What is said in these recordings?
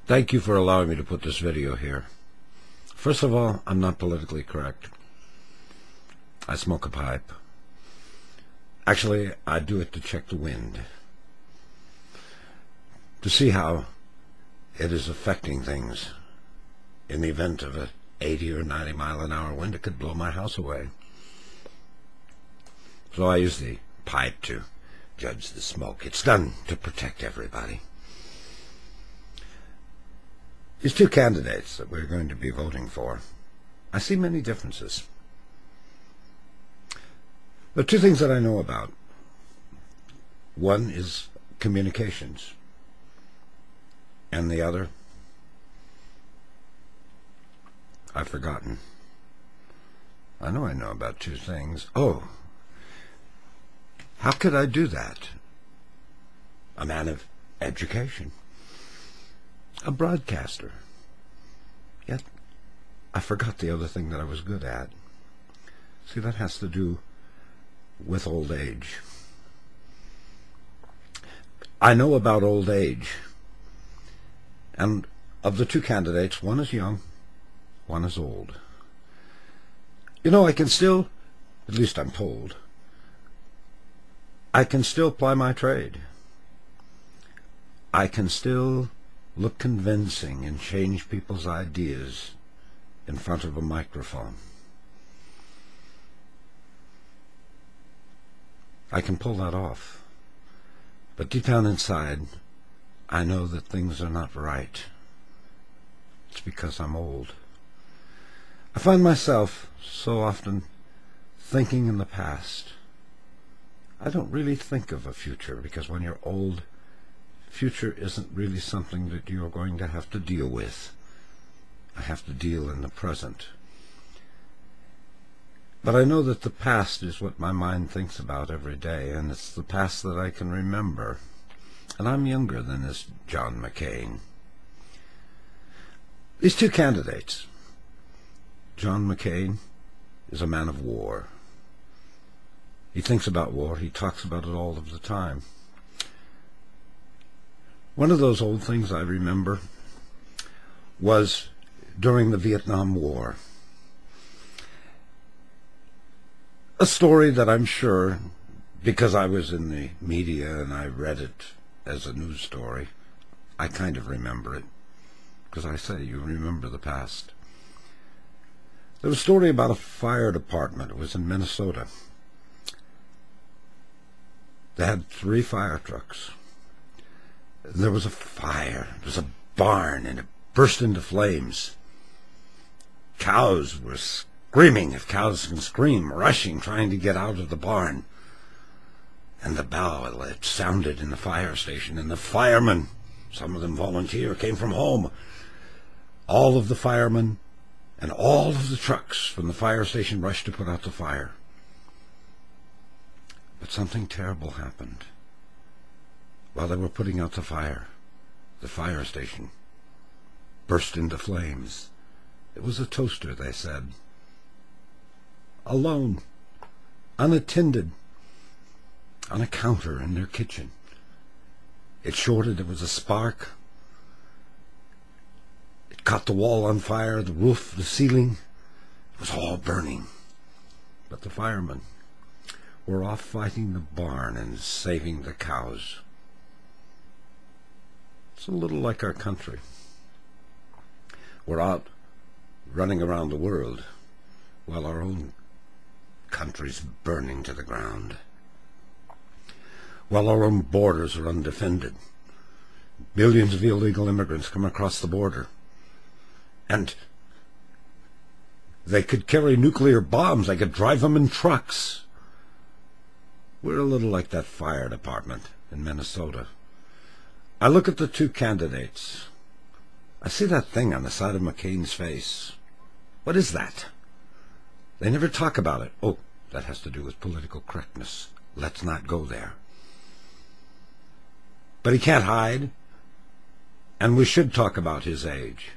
Thank you for allowing me to put this video here. First of all, I'm not politically correct. I smoke a pipe. Actually, I do it to check the wind, to see how it is affecting things. In the event of an 80 or 90 mile an hour wind, it could blow my house away. So I use the pipe to judge the smoke. It's done to protect everybody. These two candidates that we're going to be voting for, I see many differences. There are two things that I know about. One is communications, and the other, I've forgotten. I know about two things. Oh, how could I do that? A man of education, a broadcaster. Yet I forgot the other thing that I was good at. See, that has to do with old age. I know about old age. And of the two candidates, one is young, one is old. You know, I can still, at least I'm told, I can still ply my trade. I can still look convincing and change people's ideas in front of a microphone. I can pull that off. But deep down inside, I know that things are not right. It's because I'm old. I find myself so often thinking in the past. I don't really think of a future, because when you're old, future isn't really something that you're going to have to deal with. I have to deal in the present. But I know that the past is what my mind thinks about every day, and it's the past that I can remember. And I'm younger than this John McCain. These two candidates. John McCain is a man of war. He thinks about war. He talks about it all of the time. One of those old things I remember was during the Vietnam War. A story that I'm sure, because I was in the media and I read it as a news story, I kind of remember it. Because I say, you remember the past. There was a story about a fire department. It was in Minnesota. They had 3 fire trucks. There was a fire. It was a barn, and it burst into flames. Cows were screaming, if cows can scream, rushing, trying to get out of the barn. And the bell, it sounded in the fire station, and the firemen, some of them volunteer, came from home. All of the firemen and all of the trucks from the fire station rushed to put out the fire. But something terrible happened. While they were putting out the fire station burst into flames. It was a toaster, they said. Alone, unattended, on a counter in their kitchen. It shorted, there was a spark. It caught the wall on fire, the roof, the ceiling. It was all burning. But the firemen were off fighting the barn and saving the cows. It's a little like our country. We're out running around the world while our own country's burning to the ground. While our own borders are undefended. Millions of illegal immigrants come across the border. And they could carry nuclear bombs. They could drive them in trucks. We're a little like that fire department in Minnesota. I look at the two candidates. I see that thing on the side of McCain's face. What is that? They never talk about it. Oh, that has to do with political correctness. Let's not go there. But he can't hide, and we should talk about his age.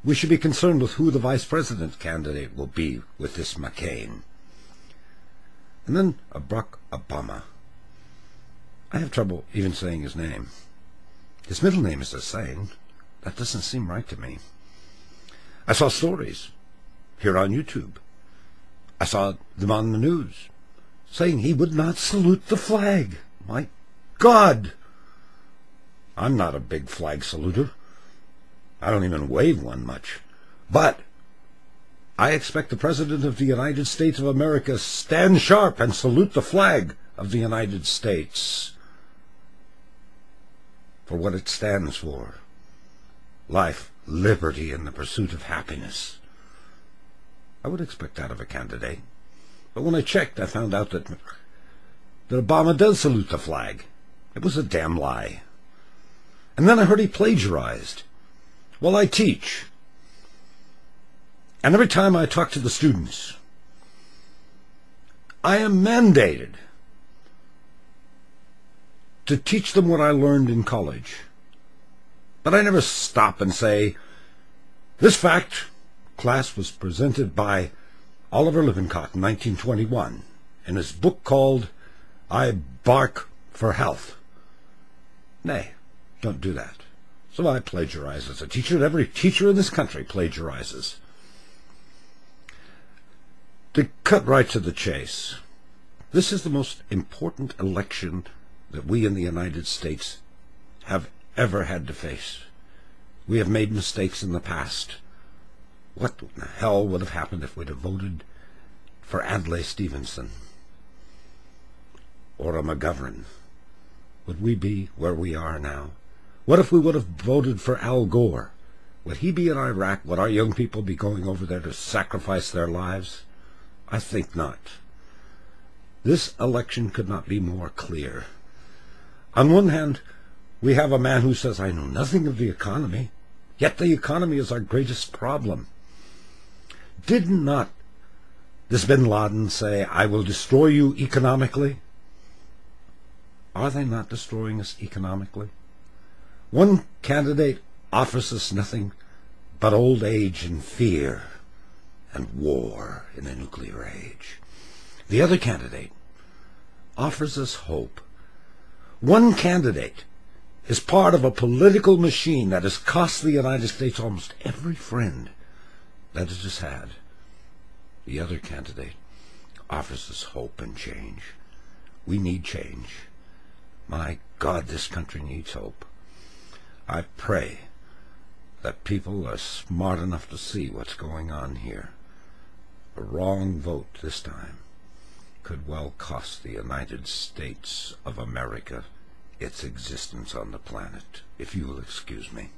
We should be concerned with who the vice president candidate will be with this McCain. And then Barack Obama. I have trouble even saying his name. His middle name is the same. That doesn't seem right to me. I saw stories here on YouTube. I saw them on the news saying he would not salute the flag. My God! I'm not a big flag saluter. I don't even wave one much. But I expect the President of the United States of America stand sharp and salute the flag of the United States for what it stands for. Life, liberty, and the pursuit of happiness. I would expect that of a candidate. But when I checked, I found out that Obama does salute the flag. It was a damn lie. And then I heard he plagiarized. Well, I teach. And every time I talk to the students, I am mandated to teach them what I learned in college. But I never stop and say, this fact, class, was presented by Oliver Lippincott in 1921 in his book called I Bark for Health. Nay, don't do that. So I plagiarize as a teacher, and every teacher in this country plagiarizes. To cut right to the chase, this is the most important election that we in the United States have ever had to face. We have made mistakes in the past. What the hell would have happened if we'd have voted for Adlai Stevenson or a McGovern? Would we be where we are now? What if we would have voted for Al Gore? Would he be in Iraq? Would our young people be going over there to sacrifice their lives? I think not. This election could not be more clear. On one hand, we have a man who says, I know nothing of the economy, yet the economy is our greatest problem. Did not this bin Laden say, I will destroy you economically? Are they not destroying us economically? One candidate offers us nothing but old age and fear and war in a nuclear age. The other candidate offers us hope. One candidate is part of a political machine that has cost the United States almost every friend that it has had. The other candidate offers us hope and change. We need change. My God, this country needs hope. I pray that people are smart enough to see what's going on here. A wrong vote this time could well cost the United States of America its existence on the planet, if you will excuse me.